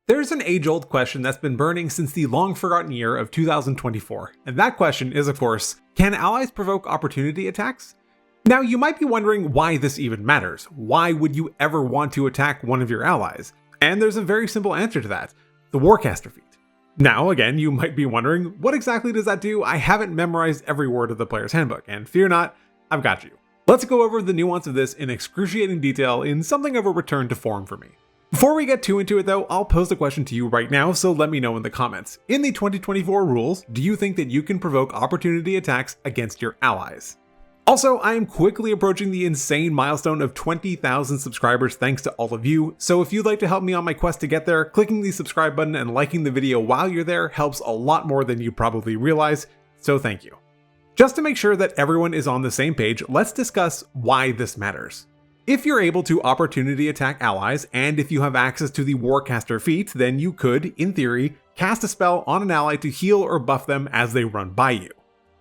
There's an age-old question that's been burning since the long-forgotten year of 2024, and that question is, of course, can allies provoke opportunity attacks? Now, you might be wondering why this even matters. Why would you ever want to attack one of your allies? And there's a very simple answer to that: the Warcaster feat. Now, again, you might be wondering, what exactly does that do? I haven't memorized every word of the player's handbook, and fear not, I've got you. Let's go over the nuance of this in excruciating detail in something of a return to form for me. Before we get too into it though, I'll pose the question to you right now, so let me know in the comments. In the 2024 rules, do you think that you can provoke opportunity attacks against your allies? Also, I am quickly approaching the insane milestone of 20,000 subscribers thanks to all of you, so if you'd like to help me on my quest to get there, clicking the subscribe button and liking the video while you're there helps a lot more than you probably realize, so thank you. Just to make sure that everyone is on the same page, let's discuss why this matters. If you're able to opportunity attack allies, and if you have access to the Warcaster feat, then you could, in theory, cast a spell on an ally to heal or buff them as they run by you.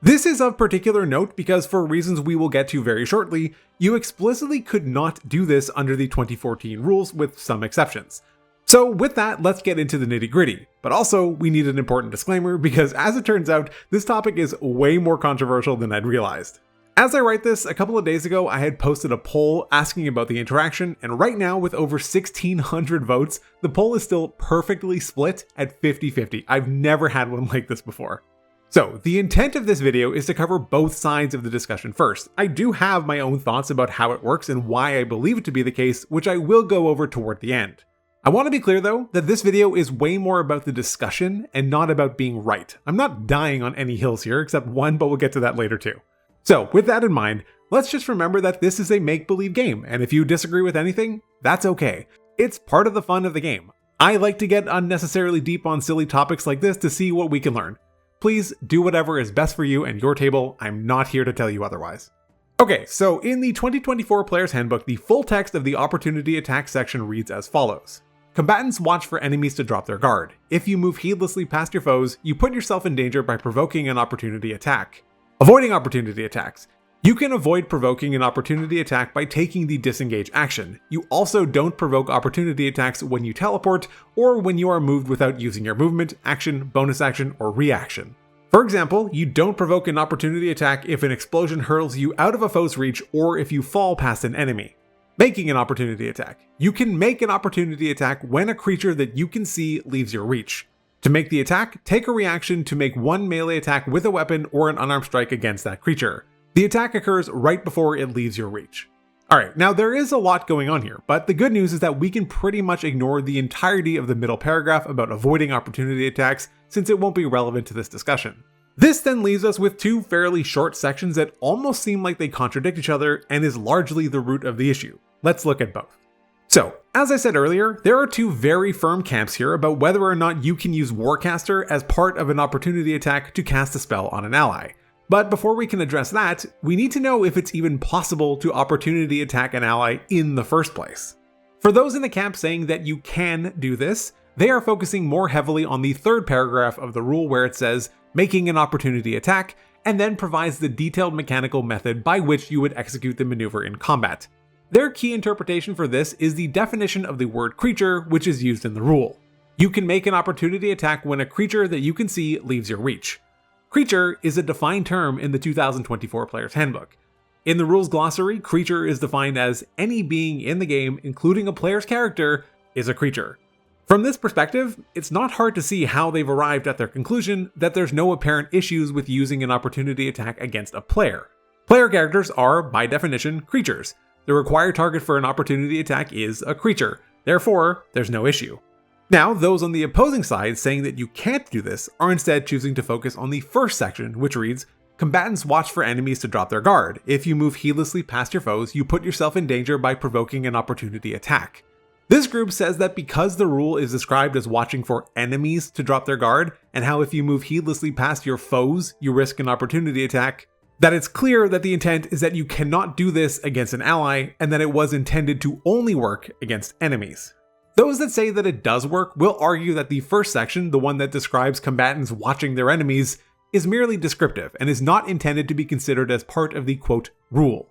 This is of particular note because, for reasons we will get to very shortly, you explicitly could not do this under the 2014 rules with some exceptions. So with that, let's get into the nitty-gritty. But also, we need an important disclaimer because, as it turns out, this topic is way more controversial than I'd realized. As I write this, a couple of days ago I had posted a poll asking about the interaction, and right now with over 1,600 votes, the poll is still perfectly split at 50-50. I've never had one like this before. So, the intent of this video is to cover both sides of the discussion first. I do have my own thoughts about how it works and why I believe it to be the case, which I will go over toward the end. I want to be clear though, that this video is way more about the discussion and not about being right. I'm not dying on any hills here, except one, but we'll get to that later too. So, with that in mind, let's just remember that this is a make-believe game, and if you disagree with anything, that's okay. It's part of the fun of the game. I like to get unnecessarily deep on silly topics like this to see what we can learn. Please do whatever is best for you and your table. I'm not here to tell you otherwise. Okay, so in the 2024 Player's Handbook, the full text of the opportunity attack section reads as follows. Combatants watch for enemies to drop their guard. If you move heedlessly past your foes, you put yourself in danger by provoking an opportunity attack. Avoiding opportunity attacks. You can avoid provoking an opportunity attack by taking the disengage action. You also don't provoke opportunity attacks when you teleport or when you are moved without using your movement, action, bonus action, or reaction. For example, you don't provoke an opportunity attack if an explosion hurls you out of a foe's reach or if you fall past an enemy. Making an opportunity attack. You can make an opportunity attack when a creature that you can see leaves your reach. To make the attack, take a reaction to make one melee attack with a weapon or an unarmed strike against that creature. The attack occurs right before it leaves your reach. Alright, now there is a lot going on here, but the good news is that we can pretty much ignore the entirety of the middle paragraph about avoiding opportunity attacks since it won't be relevant to this discussion. This then leaves us with two fairly short sections that almost seem like they contradict each other and is largely the root of the issue. Let's look at both. So, as I said earlier, there are two very firm camps here about whether or not you can use Warcaster as part of an opportunity attack to cast a spell on an ally. But before we can address that, we need to know if it's even possible to opportunity attack an ally in the first place. For those in the camp saying that you can do this, they are focusing more heavily on the third paragraph of the rule where it says, making an opportunity attack, and then provides the detailed mechanical method by which you would execute the maneuver in combat. Their key interpretation for this is the definition of the word creature, which is used in the rule. You can make an opportunity attack when a creature that you can see leaves your reach. Creature is a defined term in the 2024 Player's Handbook. In the rules glossary, creature is defined as any being in the game, including a player's character, is a creature. From this perspective, it's not hard to see how they've arrived at their conclusion that there's no apparent issues with using an opportunity attack against a player. Player characters are, by definition, creatures. The required target for an opportunity attack is a creature, therefore, there's no issue. Now, those on the opposing side saying that you can't do this are instead choosing to focus on the first section, which reads, combatants watch for enemies to drop their guard. If you move heedlessly past your foes, you put yourself in danger by provoking an opportunity attack. This group says that because the rule is described as watching for enemies to drop their guard, and how if you move heedlessly past your foes, you risk an opportunity attack, that it's clear that the intent is that you cannot do this against an ally, and that it was intended to only work against enemies. Those that say that it does work will argue that the first section, the one that describes combatants watching their enemies, is merely descriptive and is not intended to be considered as part of the quote rule.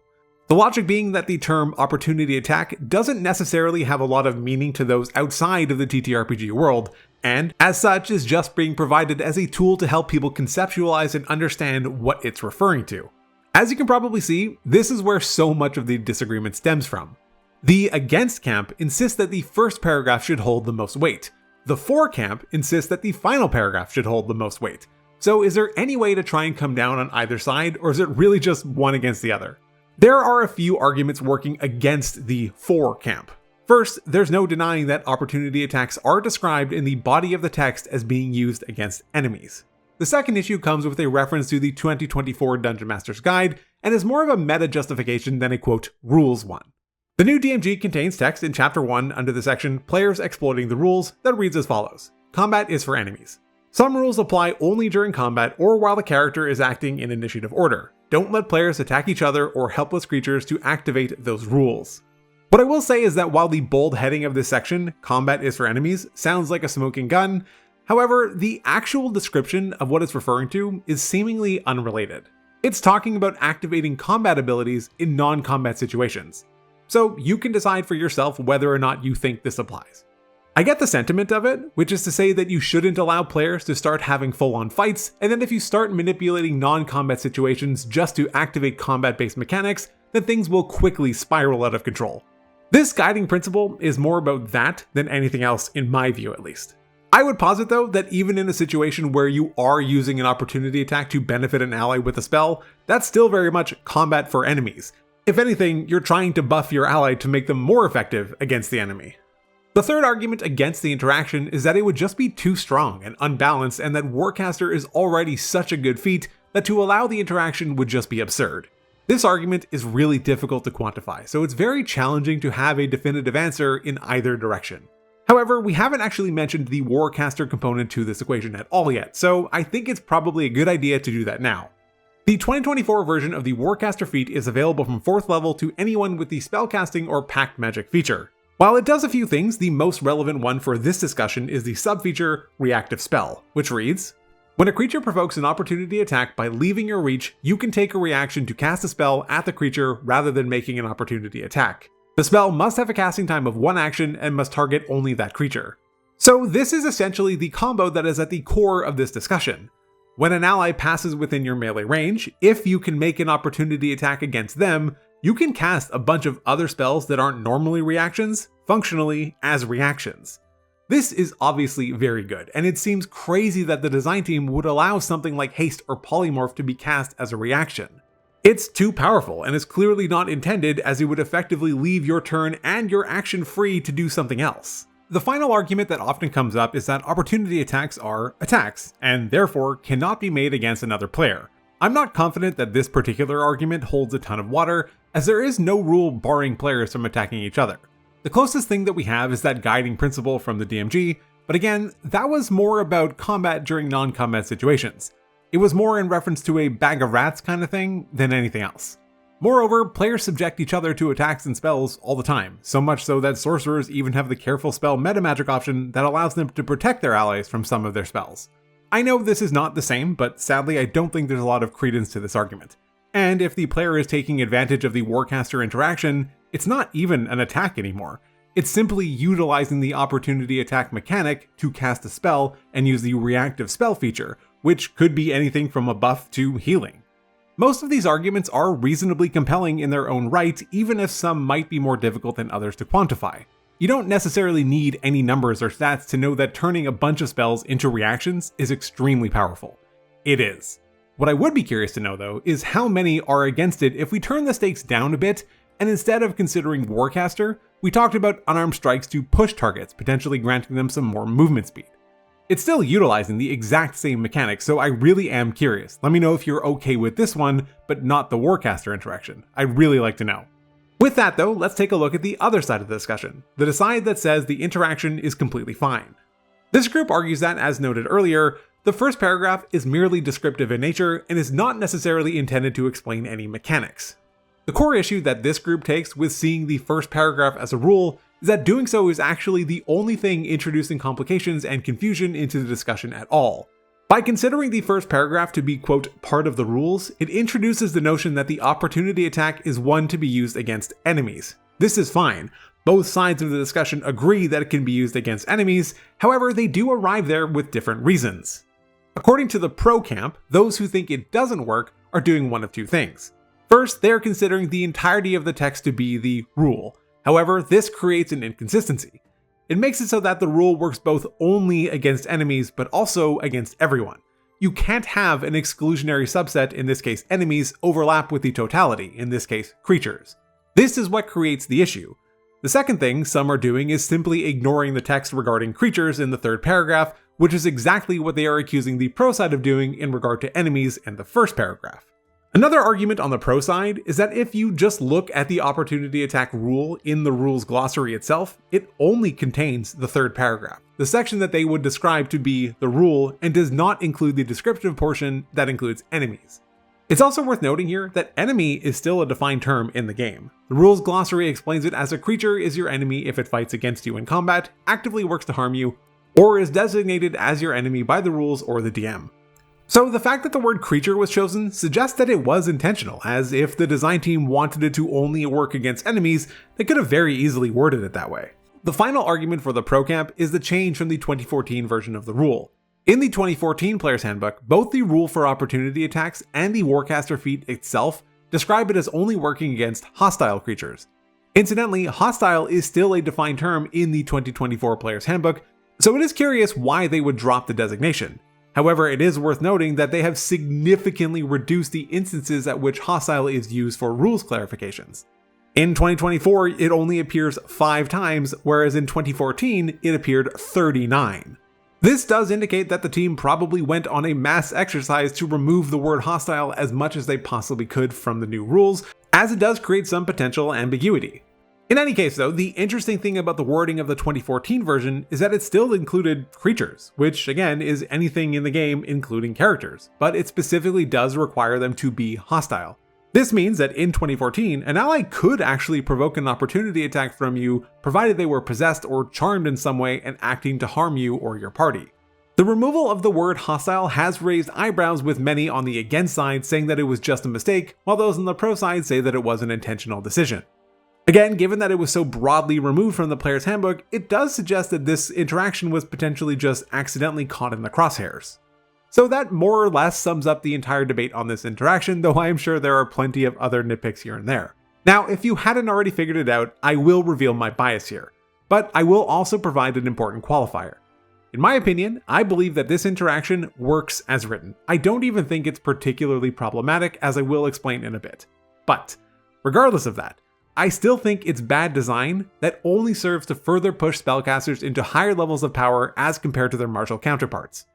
The logic being that the term opportunity attack doesn't necessarily have a lot of meaning to those outside of the TTRPG world, and as such is just being provided as a tool to help people conceptualize and understand what it's referring to. As you can probably see, this is where so much of the disagreement stems from. The against camp insists that the first paragraph should hold the most weight. The for camp insists that the final paragraph should hold the most weight. So is there any way to try and come down on either side, or is it really just one against the other? There are a few arguments working against the for camp. First, there's no denying that opportunity attacks are described in the body of the text as being used against enemies. The second issue comes with a reference to the 2024 Dungeon Master's Guide and is more of a meta justification than a quote, rules one. The new DMG contains text in Chapter 1 under the section Players Exploiting the Rules that reads as follows. Combat is for enemies. Some rules apply only during combat or while the character is acting in initiative order. Don't let players attack each other or helpless creatures to activate those rules. What I will say is that while the bold heading of this section, combat is for enemies, sounds like a smoking gun, however, the actual description of what it's referring to is seemingly unrelated. It's talking about activating combat abilities in non-combat situations. So you can decide for yourself whether or not you think this applies. I get the sentiment of it, which is to say that you shouldn't allow players to start having full-on fights, and then if you start manipulating non-combat situations just to activate combat-based mechanics, then things will quickly spiral out of control. This guiding principle is more about that than anything else, in my view at least. I would posit though that even in a situation where you are using an opportunity attack to benefit an ally with a spell, that's still very much combat for enemies. If anything, you're trying to buff your ally to make them more effective against the enemy. The third argument against the interaction is that it would just be too strong and unbalanced, and that Warcaster is already such a good feat that to allow the interaction would just be absurd. This argument is really difficult to quantify, so it's very challenging to have a definitive answer in either direction. However, we haven't actually mentioned the Warcaster component to this equation at all yet, so I think it's probably a good idea to do that now. The 2024 version of the Warcaster feat is available from 4th level to anyone with the spellcasting or pact magic feature. While it does a few things, the most relevant one for this discussion is the sub-feature Reactive Spell, which reads, when a creature provokes an opportunity attack by leaving your reach, you can take a reaction to cast a spell at the creature rather than making an opportunity attack. The spell must have a casting time of 1 action and must target only that creature. So this is essentially the combo that is at the core of this discussion. When an ally passes within your melee range, if you can make an opportunity attack against them, you can cast a bunch of other spells that aren't normally reactions, functionally as reactions. This is obviously very good, and it seems crazy that the design team would allow something like Haste or Polymorph to be cast as a reaction. It's too powerful, and is clearly not intended, as it would effectively leave your turn and your action free to do something else. The final argument that often comes up is that opportunity attacks are attacks, and therefore cannot be made against another player. I'm not confident that this particular argument holds a ton of water, as there is no rule barring players from attacking each other. The closest thing that we have is that guiding principle from the DMG, but again, that was more about combat during non-combat situations. It was more in reference to a bag of rats kind of thing than anything else. Moreover, players subject each other to attacks and spells all the time, so much so that sorcerers even have the careful spell metamagic option that allows them to protect their allies from some of their spells. I know this is not the same, but sadly I don't think there's a lot of credence to this argument. And if the player is taking advantage of the Warcaster interaction, it's not even an attack anymore. It's simply utilizing the opportunity attack mechanic to cast a spell and use the reactive spell feature, which could be anything from a buff to healing. Most of these arguments are reasonably compelling in their own right, even if some might be more difficult than others to quantify. You don't necessarily need any numbers or stats to know that turning a bunch of spells into reactions is extremely powerful. It is. What I would be curious to know though is how many are against it if we turn the stakes down a bit, and instead of considering Warcaster, we talked about unarmed strikes to push targets, potentially granting them some more movement speed. It's still utilizing the exact same mechanics, so I really am curious. Let me know if you're okay with this one, but not the Warcaster interaction. I'd really like to know. With that though, let's take a look at the other side of the discussion, the side that says the interaction is completely fine. This group argues that, as noted earlier, the first paragraph is merely descriptive in nature and is not necessarily intended to explain any mechanics. The core issue that this group takes with seeing the first paragraph as a rule is that doing so is actually the only thing introducing complications and confusion into the discussion at all. By considering the first paragraph to be, quote, part of the rules, it introduces the notion that the opportunity attack is one to be used against enemies. This is fine. Both sides of the discussion agree that it can be used against enemies, however, they do arrive there with different reasons. According to the pro camp, those who think it doesn't work are doing one of two things. First, they are considering the entirety of the text to be the rule. However, this creates an inconsistency. It makes it so that the rule works both only against enemies, but also against everyone. You can't have an exclusionary subset, in this case enemies, overlap with the totality, in this case creatures. This is what creates the issue. The second thing some are doing is simply ignoring the text regarding creatures in the third paragraph, which is exactly what they are accusing the pro side of doing in regard to enemies in the first paragraph. Another argument on the pro side is that if you just look at the opportunity attack rule in the rules glossary itself, it only contains the third paragraph, the section that they would describe to be the rule, and does not include the descriptive portion that includes enemies. It's also worth noting here that enemy is still a defined term in the game. The rules glossary explains it as a creature is your enemy if it fights against you in combat, actively works to harm you, or is designated as your enemy by the rules or the DM. So the fact that the word creature was chosen suggests that it was intentional, as if the design team wanted it to only work against enemies, they could have very easily worded it that way. The final argument for the pro camp is the change from the 2014 version of the rule. In the 2014 Player's Handbook, both the rule for opportunity attacks and the Warcaster feat itself describe it as only working against hostile creatures. Incidentally, hostile is still a defined term in the 2024 Player's Handbook, so it is curious why they would drop the designation. However, it is worth noting that they have significantly reduced the instances at which hostile is used for rules clarifications. In 2024, it only appears 5 times, whereas in 2014, it appeared 39. This does indicate that the team probably went on a mass exercise to remove the word hostile as much as they possibly could from the new rules, as it does create some potential ambiguity. In any case though, the interesting thing about the wording of the 2014 version is that it still included creatures, which again is anything in the game including characters, but it specifically does require them to be hostile. This means that in 2014, an ally could actually provoke an opportunity attack from you, provided they were possessed or charmed in some way and acting to harm you or your party. The removal of the word hostile has raised eyebrows with many on the against side saying that it was just a mistake, while those on the pro side say that it was an intentional decision. Again, given that it was so broadly removed from the player's handbook, it does suggest that this interaction was potentially just accidentally caught in the crosshairs. So that more or less sums up the entire debate on this interaction, though I am sure there are plenty of other nitpicks here and there. Now, if you hadn't already figured it out, I will reveal my bias here, but I will also provide an important qualifier. In my opinion, I believe that this interaction works as written. I don't even think it's particularly problematic, as I will explain in a bit. But, regardless of that, I still think it's bad design that only serves to further push spellcasters into higher levels of power as compared to their martial counterparts.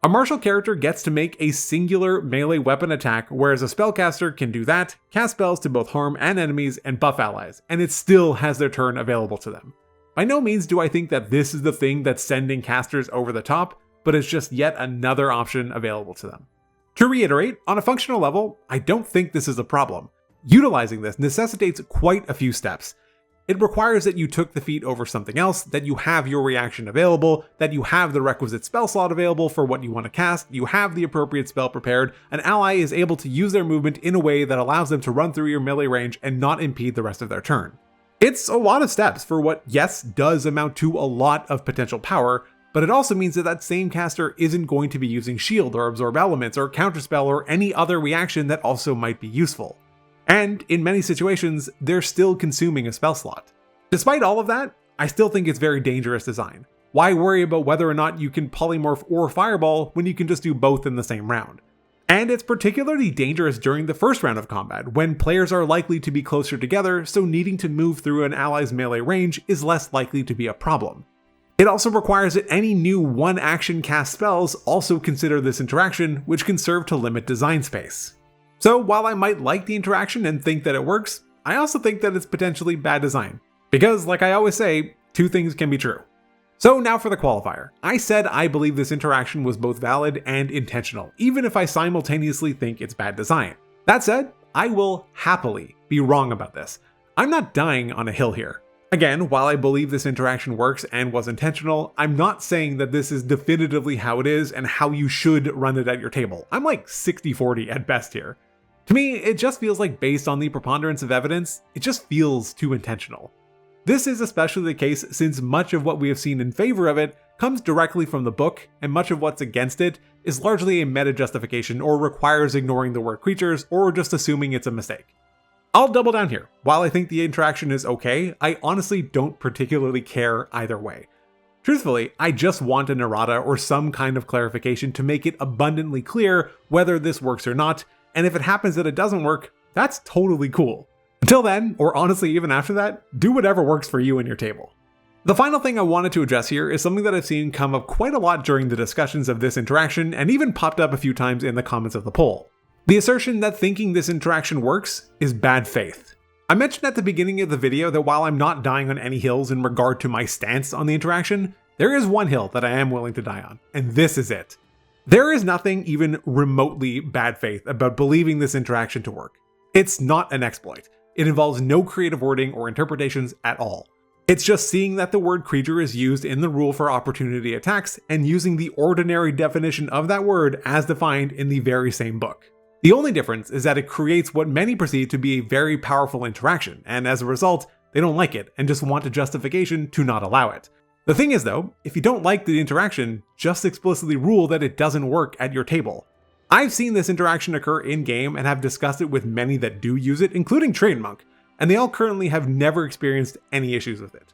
A martial character gets to make a singular melee weapon attack, whereas a spellcaster can do that, cast spells to both harm and enemies and buff allies, and it still has their turn available to them. By no means do I think that this is the thing that's sending casters over the top, but it's just yet another option available to them. To reiterate, on a functional level, I don't think this is a problem. Utilizing this necessitates quite a few steps. It requires that you took the feat over something else, that you have your reaction available, that you have the requisite spell slot available for what you want to cast, you have the appropriate spell prepared, an ally is able to use their movement in a way that allows them to run through your melee range and not impede the rest of their turn. It's a lot of steps for what, yes, does amount to a lot of potential power, but it also means that that same caster isn't going to be using shield or absorb elements or counterspell or any other reaction that also might be useful. And in many situations, they're still consuming a spell slot. Despite all of that, I still think it's very dangerous design. Why worry about whether or not you can polymorph or fireball when you can just do both in the same round? And it's particularly dangerous during the first round of combat, when players are likely to be closer together, so needing to move through an ally's melee range is less likely to be a problem. It also requires that any new one-action cast spells also consider this interaction, which can serve to limit design space. So while I might like the interaction and think that it works, I also think that it's potentially bad design. Because, like I always say, two things can be true. So now for the qualifier. I said I believe this interaction was both valid and intentional, even if I simultaneously think it's bad design. That said, I will happily be wrong about this. I'm not dying on a hill here. Again, while I believe this interaction works and was intentional, I'm not saying that this is definitively how it is and how you should run it at your table. I'm like 60-40 at best here. To me, it just feels like based on the preponderance of evidence, it just feels too intentional. This is especially the case since much of what we have seen in favor of it comes directly from the book, and much of what's against it is largely a meta justification or requires ignoring the word creatures or just assuming it's a mistake. I'll double down here. While I think the interaction is okay, I honestly don't particularly care either way. Truthfully, I just want an errata or some kind of clarification to make it abundantly clear whether this works or not, and if it happens that it doesn't work, that's totally cool. Until then, or honestly even after that, do whatever works for you and your table. The final thing I wanted to address here is something that I've seen come up quite a lot during the discussions of this interaction and even popped up a few times in the comments of the poll. The assertion that thinking this interaction works is bad faith. I mentioned at the beginning of the video that while I'm not dying on any hills in regard to my stance on the interaction, there is one hill that I am willing to die on, and this is it. There is nothing even remotely bad faith about believing this interaction to work. It's not an exploit. It involves no creative wording or interpretations at all. It's just seeing that the word creature is used in the rule for opportunity attacks and using the ordinary definition of that word as defined in the very same book. The only difference is that it creates what many perceive to be a very powerful interaction, and as a result, they don't like it and just want a justification to not allow it. The thing is though, if you don't like the interaction, just explicitly rule that it doesn't work at your table. I've seen this interaction occur in-game and have discussed it with many that do use it, including Trainmonk, and they all currently have never experienced any issues with it.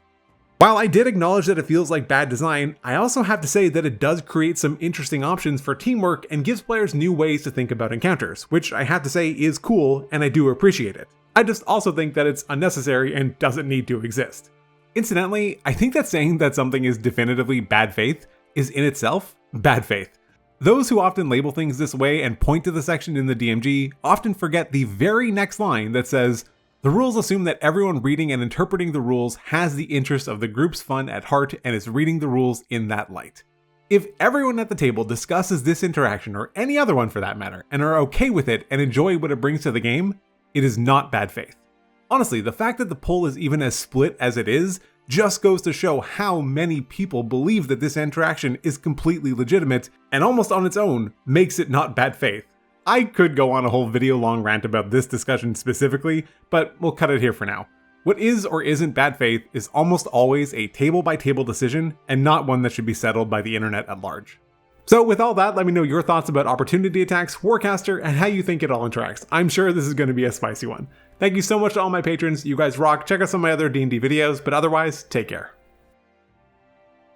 While I did acknowledge that it feels like bad design, I also have to say that it does create some interesting options for teamwork and gives players new ways to think about encounters, which I have to say is cool and I do appreciate it. I just also think that it's unnecessary and doesn't need to exist. Incidentally, I think that saying that something is definitively bad faith is in itself bad faith. Those who often label things this way and point to the section in the DMG often forget the very next line that says, "The rules assume that everyone reading and interpreting the rules has the interest of the group's fun at heart and is reading the rules in that light." If everyone at the table discusses this interaction, or any other one for that matter, and are okay with it and enjoy what it brings to the game, it is not bad faith. Honestly, the fact that the poll is even as split as it is just goes to show how many people believe that this interaction is completely legitimate and almost on its own makes it not bad faith. I could go on a whole video long rant about this discussion specifically, but we'll cut it here for now. What is or isn't bad faith is almost always a table-by-table decision and not one that should be settled by the internet at large. So with all that, let me know your thoughts about opportunity attacks, Warcaster, and how you think it all interacts. I'm sure this is going to be a spicy one. Thank you so much to all my patrons, you guys rock. Check out some of my other D&D videos, but otherwise, take care.